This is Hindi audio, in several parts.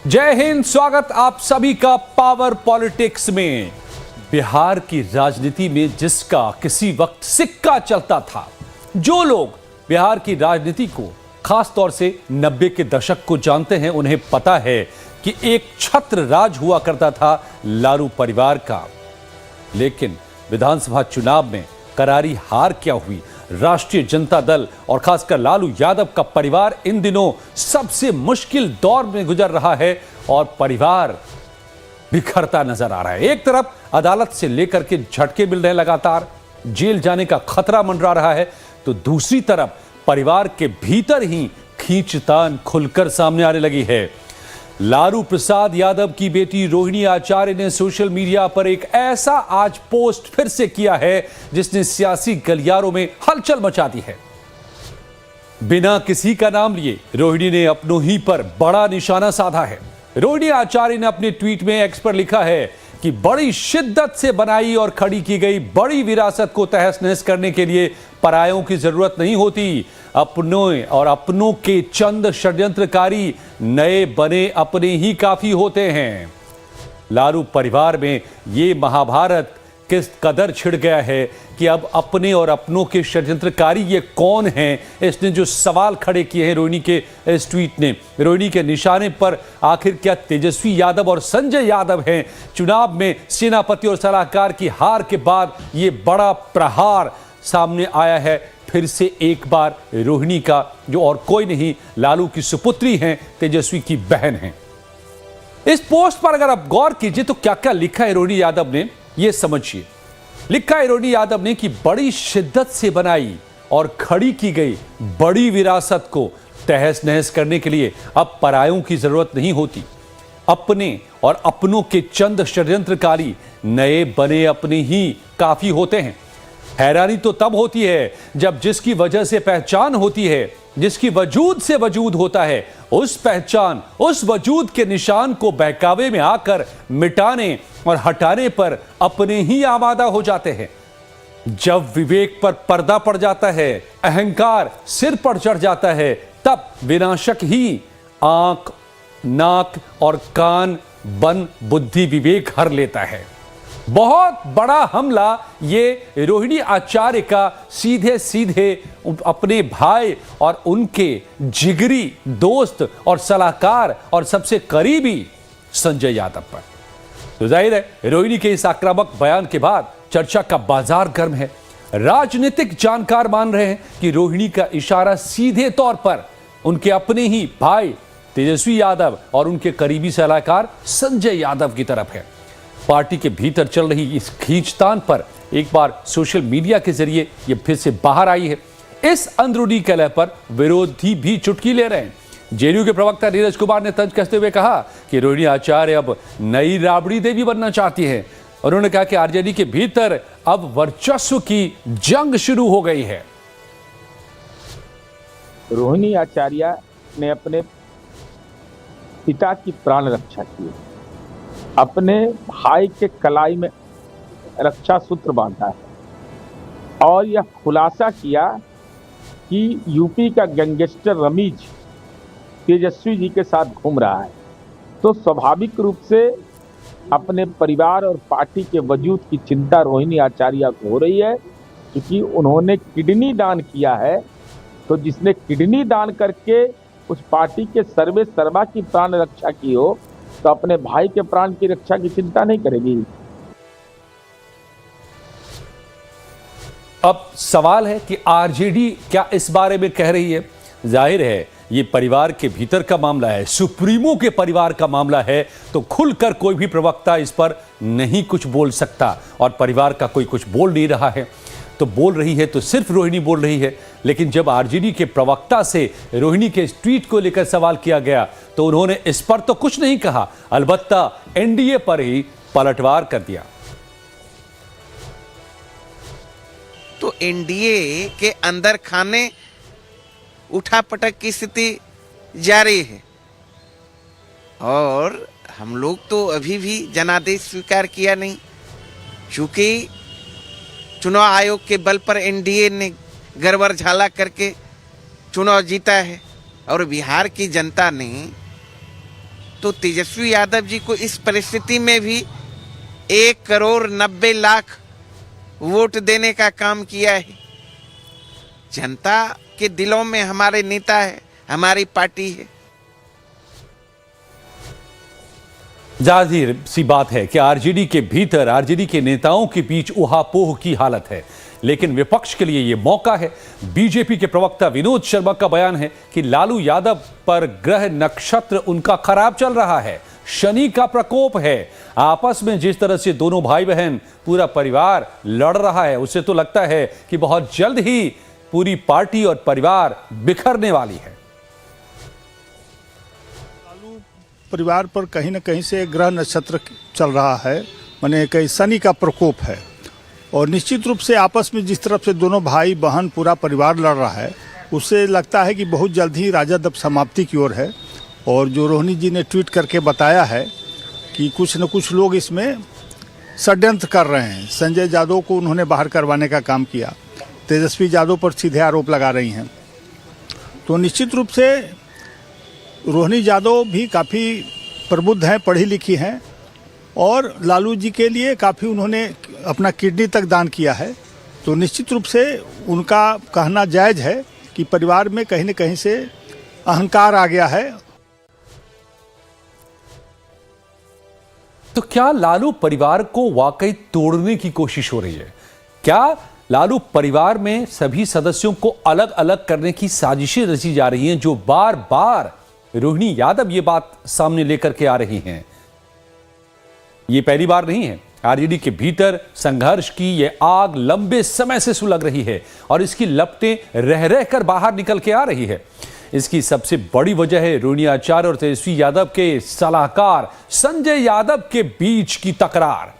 जय हिंद। स्वागत आप सभी का पावर पॉलिटिक्स में। बिहार की राजनीति में जिसका किसी वक्त सिक्का चलता था, जो लोग बिहार की राजनीति को खास तौर से 90 के दशक को जानते हैं, उन्हें पता है कि एक छत्र राज हुआ करता था लालू परिवार का। लेकिन विधानसभा चुनाव में करारी हार क्या हुई, राष्ट्रीय जनता दल और खासकर लालू यादव का परिवार इन दिनों सबसे मुश्किल दौर में गुजर रहा है और परिवार बिखरता नजर आ रहा है। एक तरफ अदालत से लेकर के झटके मिल रहे, लगातार जेल जाने का खतरा मंडरा रहा है, तो दूसरी तरफ परिवार के भीतर ही खींचतान खुलकर सामने आने लगी है। लालू प्रसाद यादव की बेटी रोहिणी आचार्य ने सोशल मीडिया पर एक ऐसा आज पोस्ट फिर से किया है जिसने सियासी गलियारों में हलचल मचा दी है। बिना किसी का नाम लिए रोहिणी ने अपनों ही पर बड़ा निशाना साधा है। रोहिणी आचार्य ने अपने ट्वीट में एक्स पर लिखा है कि बड़ी शिद्दत से बनाई और खड़ी की गई बड़ी विरासत को तहस नहस करने के लिए परायों की जरूरत नहीं होती। अपनों और अपनों के चंद षड्यंत्रकारी नए बने अपने ही काफी होते हैं। लालू परिवार में ये महाभारत किस कदर छिड़ गया है कि अब अपने और अपनों के षड्यंत्रकारी ये कौन हैं, इसने जो सवाल खड़े किए हैं रोहिणी के इस ट्वीट ने। रोहिणी के निशाने पर आखिर क्या तेजस्वी यादव और संजय यादव हैं? चुनाव में सेनापति और सलाहकार की हार के बाद ये बड़ा प्रहार सामने आया है फिर से एक बार रोहिणी का, जो और कोई नहीं लालू की सुपुत्री हैं, तेजस्वी की बहन हैं। इस पोस्ट पर अगर आप गौर कीजिए तो क्या क्या लिखा है रोहिणी यादव ने, ये समझिए। लिखा है रोहिणी यादव ने कि बड़ी शिद्दत से बनाई और खड़ी की गई बड़ी विरासत को तहस नहस करने के लिए अब परायों की जरूरत नहीं होती। अपने और अपनों के चंद षड्यंत्रकारी नए बने अपने ही काफी होते हैं। हैरानी तो तब होती है जब जिसकी वजह से पहचान होती है, जिसकी वजूद से वजूद होता है, उस पहचान उस वजूद के निशान को बहकावे में आकर मिटाने और हटाने पर अपने ही आमादा हो जाते हैं। जब विवेक पर पर्दा पड़ जाता है, अहंकार सिर पर चढ़ जाता है, तब विनाशक ही आंख, नाक और कान बन बुद्धि विवेक हर लेता है। बहुत बड़ा हमला ये रोहिणी आचार्य का सीधे सीधे अपने भाई और उनके जिगरी दोस्त और सलाहकार और सबसे करीबी संजय यादव पर। तो जाहिर है रोहिणी के इस आक्रामक बयान के बाद चर्चा का बाजार गर्म है। राजनीतिक जानकार मान रहे हैं कि रोहिणी का इशारा सीधे तौर पर उनके अपने ही भाई तेजस्वी यादव और उनके करीबी सलाहकार संजय यादव की तरफ है। पार्टी के भीतर चल रही इस खींचतान पर एक बार सोशल मीडिया के जरिए ये फिर से बाहर आई है। इस अंदरूनी कलह पर विरोधी भी चुटकी ले रहे हैं। जेडीयू के प्रवक्ता नीरज कुमार ने तंज कसते हुए कहा कि रोहिणी आचार्य अब नई राबड़ी देवी बनना चाहती है। उन्होंने कहा कि आरजेडी के भीतर अब वर्चस्व की जंग शुरू हो गई है। रोहिणी आचार्य ने अपने पिता की प्राण रक्षा की, अपने भाई के कलाई में रक्षा सूत्र बांधा है और यह खुलासा किया कि यूपी का गैंगस्टर रमीज तेजस्वी जी के साथ घूम रहा है। तो स्वाभाविक रूप से अपने परिवार और पार्टी के वजूद की चिंता रोहिणी आचार्य को हो रही है, क्योंकि उन्होंने किडनी दान किया है। तो जिसने किडनी दान करके उस पार्टी के सर्वे सर्वा की प्राण रक्षा की हो, तो अपने भाई के प्राण की रक्षा की चिंता नहीं करेगी। अब सवाल है कि आरजेडी क्या इस बारे में कह रही है। जाहिर है ये परिवार के भीतर का मामला है, सुप्रीमो के परिवार का मामला है, तो खुलकर कोई भी प्रवक्ता इस पर नहीं कुछ बोल सकता और परिवार का कोई कुछ बोल नहीं रहा है। तो बोल रही है तो सिर्फ रोहिणी बोल रही है। लेकिन जब आरजेडी के प्रवक्ता से रोहिणी के ट्वीट को लेकर सवाल किया गया तो उन्होंने इस पर तो कुछ नहीं कहा, अलबत्ता एनडीए पर ही पलटवार कर दिया। तो एनडीए के अंदर खाने उठापटक की स्थिति जारी है और हम लोग तो अभी भी जनादेश स्वीकार किया नहीं, चूंकि चुनाव आयोग के बल पर एनडीए ने गड़बड़ झाला करके चुनाव जीता है और बिहार की जनता ने तो तेजस्वी यादव जी को इस परिस्थिति में भी 1,90,00,000 वोट देने का काम किया है। जनता के दिलों में हमारे नेता है, हमारी पार्टी है। जाहिर सी बात है कि आरजेडी के भीतर आरजेडी के नेताओं के बीच उहापोह की हालत है, लेकिन विपक्ष के लिए यह मौका है। बीजेपी के प्रवक्ता विनोद शर्मा का बयान है कि लालू यादव पर ग्रह नक्षत्र उनका खराब चल रहा है, शनि का प्रकोप है। आपस में जिस तरह से दोनों भाई बहन, पूरा परिवार लड़ रहा है, उससे तो लगता है कि बहुत जल्द ही पूरी पार्टी और परिवार बिखरने वाली है। लालू परिवार पर कहीं न कहीं से ग्रह नक्षत्र चल रहा है, माने कहीं शनि का प्रकोप है, और निश्चित रूप से आपस में जिस तरफ से दोनों भाई बहन पूरा परिवार लड़ रहा है, उससे लगता है कि बहुत जल्द ही राजद अब समाप्ति की ओर है। और जो रोहिणी जी ने ट्वीट करके बताया है कि कुछ न कुछ लोग इसमें षड्यंत्र कर रहे हैं। संजय यादव को उन्होंने बाहर करवाने का काम किया, तेजस्वी यादव पर सीधे आरोप लगा रही हैं। तो निश्चित रूप से रोहिणी यादव भी काफ़ी प्रबुद्ध हैं, पढ़ी लिखी हैं, और लालू जी के लिए काफ़ी उन्होंने अपना किडनी तक दान किया है। तो निश्चित रूप से उनका कहना जायज़ है कि परिवार में कहीं न कहीं से अहंकार आ गया है। तो क्या लालू परिवार को वाकई तोड़ने की कोशिश हो रही है? क्या लालू परिवार में सभी सदस्यों को अलग अलग करने की साजिशें रची जा रही हैं, जो बार बार रोहिणी यादव ये बात सामने लेकर के आ रही हैं? ये पहली बार नहीं है। आरजेडी के भीतर संघर्ष की ये आग लंबे समय से सुलग रही है और इसकी लपटें रह रह कर बाहर निकल के आ रही है। इसकी सबसे बड़ी वजह है रोहिणी आचार्य और तेजस्वी यादव के सलाहकार संजय यादव के बीच की तकरार।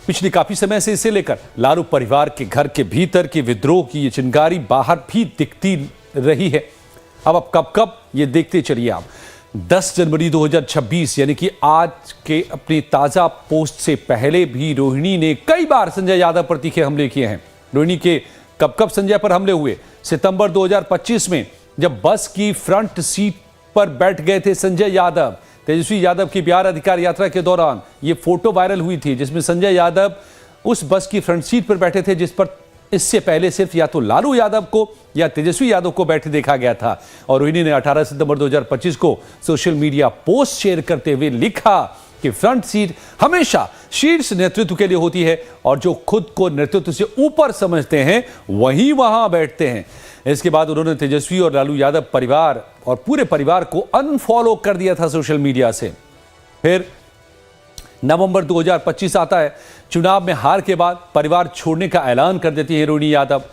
पिछले काफी समय से इसे लेकर लालू परिवार के घर के भीतर के विद्रोह की ये चिंगारी बाहर भी दिखती रही है। अब कब ये देखते चलिए आप। 10 जनवरी 2026 यानी कि आज के अपनी ताजा पोस्ट से पहले भी रोहिणी ने कई बार संजय यादव पर तीखे हमले किए हैं। रोहिणी के कब संजय पर हमले हुए? सितंबर 2025 में जब बस की फ्रंट सीट पर बैठ गए थे संजय यादव, तेजस्वी यादव की बिहार अधिकार यात्रा के दौरान ये फोटो वायरल हुई थी, जिसमें संजय यादव उस बस की फ्रंट सीट पर बैठे थे, जिस पर इससे पहले सिर्फ या तो लालू यादव को या तेजस्वी यादव को बैठे देखा गया था। और रोहिणी ने 18 सितंबर 2025 को सोशल मीडिया पोस्ट शेयर करते हुए लिखा कि फ्रंट सीट हमेशा शीर्ष नेतृत्व के लिए होती है और जो खुद को नेतृत्व से ऊपर समझते हैं वही वहां बैठते हैं। इसके बाद उन्होंने तेजस्वी और लालू यादव परिवार और पूरे परिवार को अनफॉलो कर दिया था सोशल मीडिया से। फिर नवंबर 2025 आता है। चुनाव में हार के बाद परिवार छोड़ने का ऐलान कर देती है रोहिणी यादव।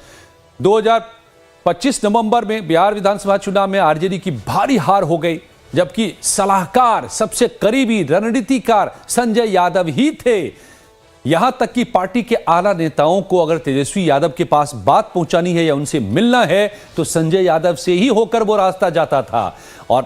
2025 नवंबर में बिहार विधानसभा चुनाव में आरजेडी की भारी हार हो गई, जबकि सलाहकार, सबसे करीबी रणनीतिकार संजय यादव ही थे। यहां तक कि पार्टी के आला नेताओं को अगर तेजस्वी यादव के पास बात पहुंचानी है या उनसे मिलना है तो संजय यादव से ही होकर वो रास्ता जाता था और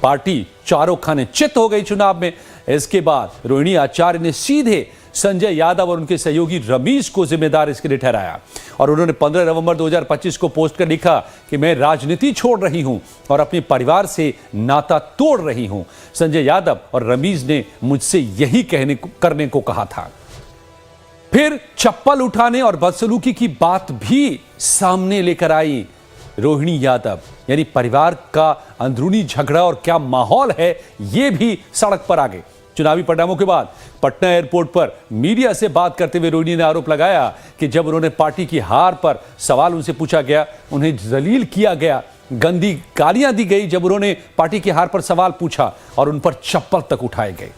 पार्टी चारों खाने चित हो गई चुनाव में। इसके बाद रोहिणी आचार्य ने सीधे संजय यादव और उनके सहयोगी रमीज को जिम्मेदार इसके लिए ठहराया और उन्होंने 15 नवंबर 2025 को पोस्ट कर लिखा कि मैं राजनीति छोड़ रही हूं और अपने परिवार से नाता तोड़ रही हूं। संजय यादव और रमीज ने मुझसे यही करने को कहा था। फिर चप्पल उठाने और बदसलूकी की बात भी सामने लेकर आई रोहिणी यादव, यानी परिवार का अंदरूनी झगड़ा और क्या माहौल है ये भी सड़क पर आ गए। चुनावी परिणामों के बाद पटना एयरपोर्ट पर मीडिया से बात करते हुए रोहिणी ने आरोप लगाया कि जब उन्होंने पार्टी की हार पर सवाल उनसे पूछा गया, उन्हें जलील किया गया, गंदी गालियां दी गई जब उन्होंने पार्टी की हार पर सवाल पूछा और उन पर चप्पल तक उठाए गए।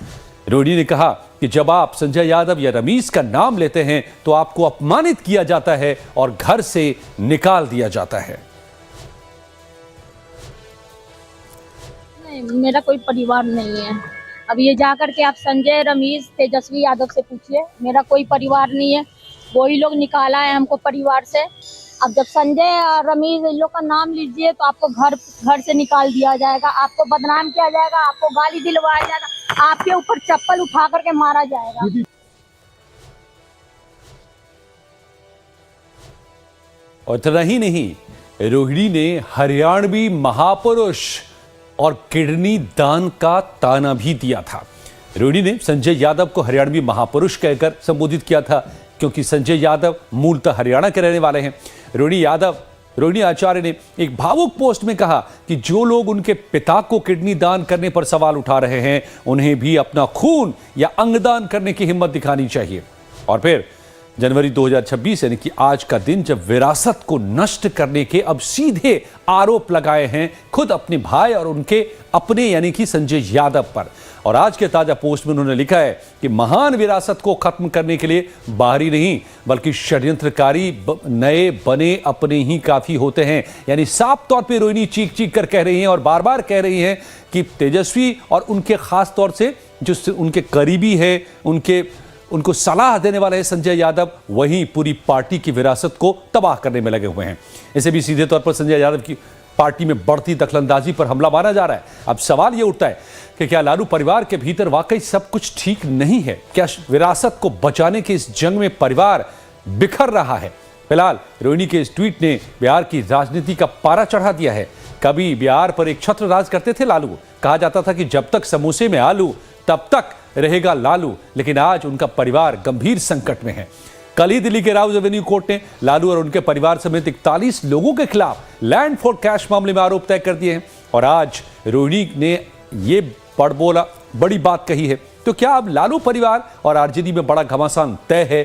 रोहिणी ने कहा कि जब आप संजय यादव या रमीज का नाम लेते हैं तो आपको अपमानित किया जाता है और घर से निकाल दिया जाता है। नहीं, मेरा कोई परिवार नहीं है। अब ये जाकर के आप संजय, रमीज, तेजस्वी यादव से पूछिए, मेरा कोई परिवार नहीं है। वही लोग निकाला है हमको परिवार से। अब जब संजय और रमीज इन लोग का नाम लीजिए तो आपको घर से निकाल दिया जाएगा, आपको बदनाम किया जाएगा, आपको गाली दिलवाया जाएगा, आपके ऊपर चप्पल उठा करके मारा जाएगा। और इतना ही नहीं, रोहिणी ने हरियाणवी महापुरुष और किडनी दान का ताना भी दिया था। रोहिणी ने संजय यादव को हरियाणवी महापुरुष कहकर संबोधित किया था, क्योंकि संजय यादव मूलतः हरियाणा के रहने वाले हैं। रोहिणी आचार्य ने एक भावुक पोस्ट में कहा कि जो लोग उनके पिता को किडनी दान करने पर सवाल उठा रहे हैं, उन्हें भी अपना खून या अंगदान करने की हिम्मत दिखानी चाहिए। और फिर जनवरी 2026 यानी कि आज का दिन, जब विरासत को नष्ट करने के अब सीधे आरोप लगाए हैं खुद अपने भाई और उनके अपने यानी कि संजय यादव पर। और आज के ताजा पोस्ट में उन्होंने लिखा है कि महान विरासत को खत्म करने के लिए बाहरी नहीं बल्कि षड्यंत्रकारी नए बने अपने ही काफी होते हैं। यानी साफ तौर पे रोहिणी चीख चीख कर कह रही हैं और बार बार कह रही हैं कि तेजस्वी और उनके खास तौर से जो उनके करीबी है, उनको सलाह देने वाले हैं संजय यादव, वही पूरी पार्टी की विरासत को तबाह करने में लगे हुए हैं। इसे भी सीधे तौर पर संजय यादव की पार्टी में बढ़ती दखलंदाजी पर हमला माना जा रहा है। अब सवाल यह उठता है कि क्या लालू परिवार के भीतर वाकई सब कुछ ठीक नहीं है? क्या विरासत को बचाने के इस जंग में परिवार बिखर रहा है? फिलहाल रोहिणी के इस ट्वीट ने बिहार की राजनीति का पारा चढ़ा दिया है। कभी बिहार पर एक छत्र राज करते थे लालू, कहा जाता था कि जब तक समोसे में आलू तब तक रहेगा लालू, लेकिन आज उनका परिवार गंभीर संकट में है। कल ही दिल्ली के राउज एवेन्यू कोर्ट ने लालू और उनके परिवार समेत 41 लोगों के खिलाफ लैंड फॉर कैश मामले में आरोप तय कर दिए हैं। और आज रोहिणी ने ये बड़ी बात कही है। तो क्या अब लालू परिवार और आरजेडी में बड़ा घमासान तय है?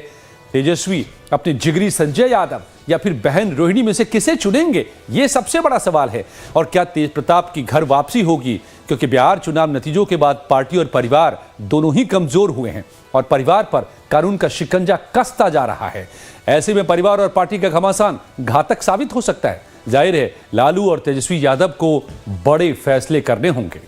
तेजस्वी अपने जिगरी संजय यादव या फिर बहन रोहिणी में से किसे चुनेंगे? ये सबसे बड़ा सवाल है। और क्या तेज प्रताप की घर वापसी होगी? क्योंकि बिहार चुनाव नतीजों के बाद पार्टी और परिवार दोनों ही कमजोर हुए हैं और परिवार पर कानून का शिकंजा कसता जा रहा है। ऐसे में परिवार और पार्टी का घमासान घातक साबित हो सकता है। जाहिर है लालू और तेजस्वी यादव को बड़े फैसले करने होंगे।